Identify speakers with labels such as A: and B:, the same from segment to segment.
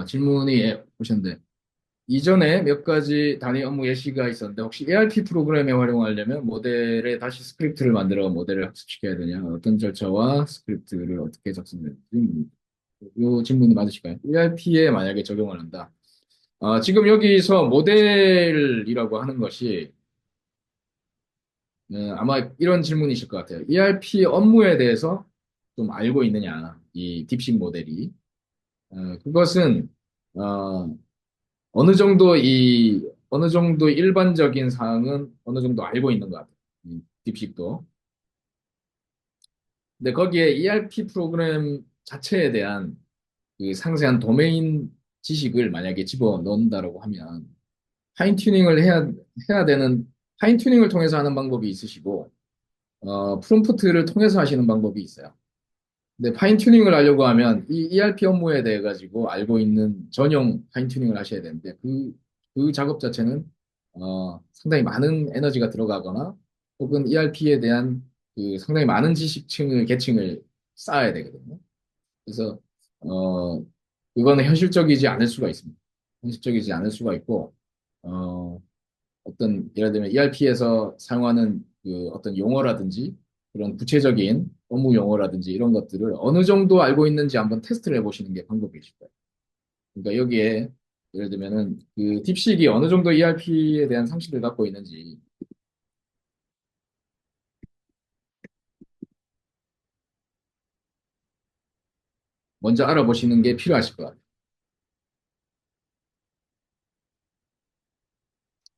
A: 질문이 오셨는데, 이전에 몇 가지 단위 업무 예시가 있었는데, 혹시 ARP 프로그램에 활용하려면 모델에 다시 스크립트를 만들어 모델을 학습시켜야 되냐, 어떤 절차와 스크립트를 어떻게 작성되는지, 이 질문이 맞으실까요? ARP에 만약에 적용을 한다. 지금 여기서 모델이라고 하는 것이, 아마 이런 질문이실 것 같아요. ERP 업무에 대해서 좀 알고 있느냐, 이 딥식 모델이. 그것은, 어, 어느 정도 일반적인 사항은 어느 정도 알고 있는 것 같아요. 이 딥식도. 근데 거기에 ERP 프로그램 자체에 대한 그 상세한 도메인 지식을 만약에 집어 넣는다라고 하면 파인 튜닝을 해야 되는, 파인 튜닝을 통해서 하는 방법이 있으시고, 프롬프트를 통해서 하시는 방법이 있어요. 근데 파인 튜닝을 하려고 하면 이 ERP 업무에 대해 가지고 알고 있는 전용 파인 튜닝을 하셔야 되는데 그 작업 자체는 상당히 많은 에너지가 들어가거나 혹은 ERP에 대한 그 상당히 많은 지식층을 계층을 쌓아야 되거든요. 그래서 어 그거는 현실적이지 않을 수가 있습니다. 현실적이지 않을 수가 있고 어 어떤 예를 들면 ERP에서 사용하는 그 어떤 용어라든지 그런 구체적인 업무 용어라든지 이런 것들을 어느 정도 알고 있는지 한번 테스트를 해보시는 게 방법이실 거예요. 그러니까 여기에 예를 들면은 그 딥식이 어느 정도 ERP에 대한 상식을 갖고 있는지 먼저 알아보시는 게 필요하실 것 같아요.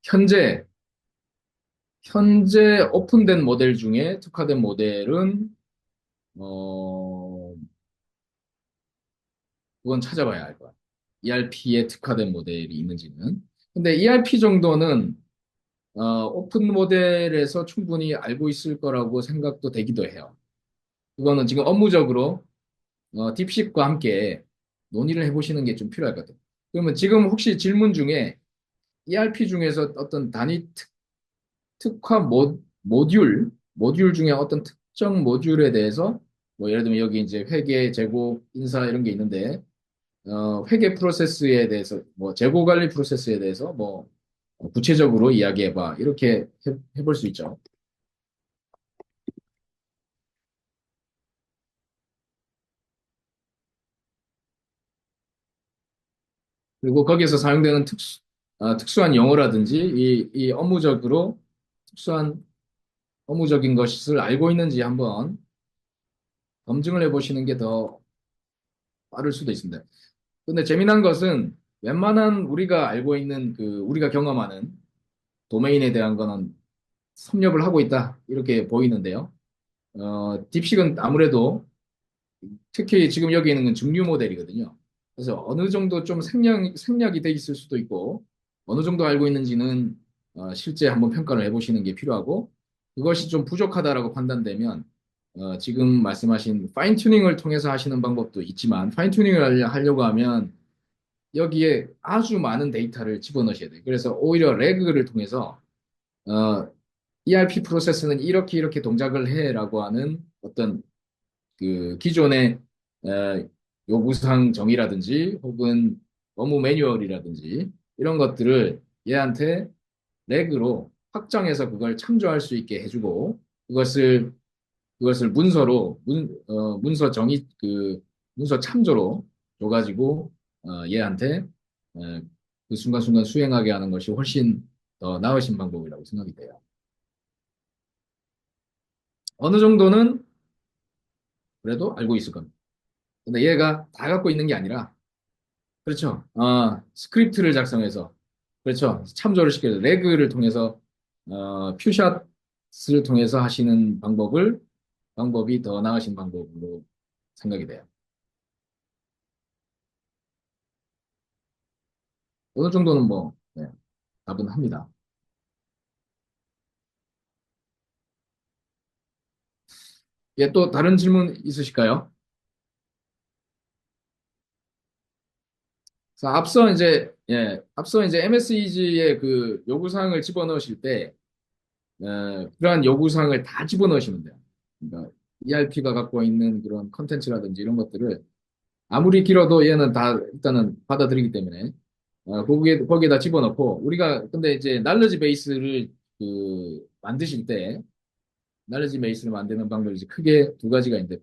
A: 현재 현재 오픈된 모델 중에 특화된 모델은 어 그건 찾아봐야 할 거야. ERP에 특화된 모델이 있는지는. 근데 ERP 정도는 오픈 모델에서 충분히 알고 있을 거라고 생각도 되기도 해요. 그거는 지금 업무적으로 딥식과 함께 논의를 해보시는 게 좀 필요할 것 같아요. 그러면 지금 혹시 질문 중에 ERP 중에서 어떤 단위 특화 모듈 중에 어떤 특정 모듈에 대해서 뭐 예를 들면 여기 이제 회계, 재고, 인사 이런 게 있는데 회계 프로세스에 대해서 뭐 재고 관리 프로세스에 대해서 뭐 구체적으로 이야기해봐 이렇게 해볼 수 있죠. 그리고 거기에서 사용되는 특수한 용어라든지 이 업무적으로 특수한 업무적인 것을 알고 있는지 한번 검증을 해보시는 게 더 빠를 수도 있습니다. 근데 재미난 것은 웬만한 우리가 알고 있는 그 우리가 경험하는 도메인에 대한 거는 섭렵을 하고 있다 이렇게 보이는데요. 딥식은 아무래도 특히 지금 여기 있는 건 증류 모델이거든요. 그래서 어느 정도 좀 생략이 돼 있을 수도 있고, 어느 정도 알고 있는지는 실제 한번 평가를 해보시는 게 필요하고, 그것이 좀 부족하다라고 판단되면, 지금 말씀하신 파인 튜닝을 통해서 하시는 방법도 있지만, 파인 튜닝을 하려고 하면 여기에 아주 많은 데이터를 집어넣으셔야 돼요. 그래서 오히려 레그를 통해서, 어, ERP 프로세스는 이렇게 이렇게 동작을 해라고 하는 어떤 그 기존의 요구사항 정의라든지 혹은 업무 매뉴얼이라든지 이런 것들을 얘한테 렉으로 확정해서 그걸 참조할 수 있게 해주고 그것을 그것을 문서 정의 그 문서 참조로 줘가지고 얘한테 어, 그 순간순간 수행하게 하는 것이 훨씬 더 나으신 방법이라고 생각이 돼요. 어느 정도는 그래도 알고 있을 겁니다. 근데 얘가 다 갖고 있는 게 아니라 그렇죠. 스크립트를 작성해서, 그렇죠. 참조를 시켜서, 레그를 통해서, 퓨샷을 통해서 하시는 방법이 더 나으신 방법으로 생각이 돼요. 어느 정도는 뭐, 네, 답은 합니다. 예, 또 다른 질문 있으실까요? 그래서 앞서 이제 MSEG의 그 요구사항을 집어넣으실 때, 그러한 요구사항을 다 집어넣으시면 돼요. 그러니까 ERP가 갖고 있는 그런 컨텐츠라든지 이런 것들을 아무리 길어도 얘는 다 일단은 받아들이기 때문에 거기에다 집어넣고 우리가 근데 이제 날러지 베이스를 만드실 때 날러지 베이스를 만드는 방법이 이제 크게 두 가지가 있는데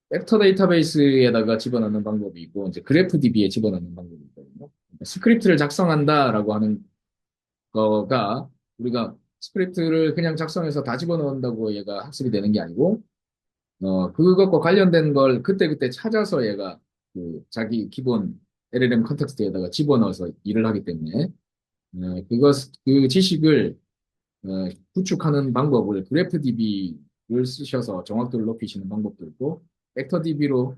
A: 벡터 데이터베이스에다가 집어넣는 방법이 있고 이제 그래프 DB에 집어넣는 방법이 있거든요. 그러니까 스크립트를 작성한다라고 하는 거가 우리가 스크립트를 그냥 작성해서 다 집어넣는다고 얘가 학습이 되는 게 아니고 그것과 관련된 걸 그때그때 찾아서 얘가 자기 기본 LLM 컨텍스트에다가 집어넣어서 일을 하기 때문에 그 지식을 구축하는 방법을 그래프DB를 쓰셔서 정확도를 높이시는 방법도 있고 벡터DB로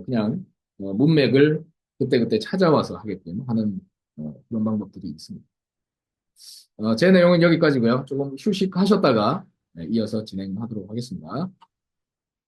A: 그냥 문맥을 그때그때 찾아와서 하게끔 하는 그런 방법들이 있습니다. 제 내용은 여기까지고요. 조금 휴식하셨다가 이어서 진행하도록 하겠습니다.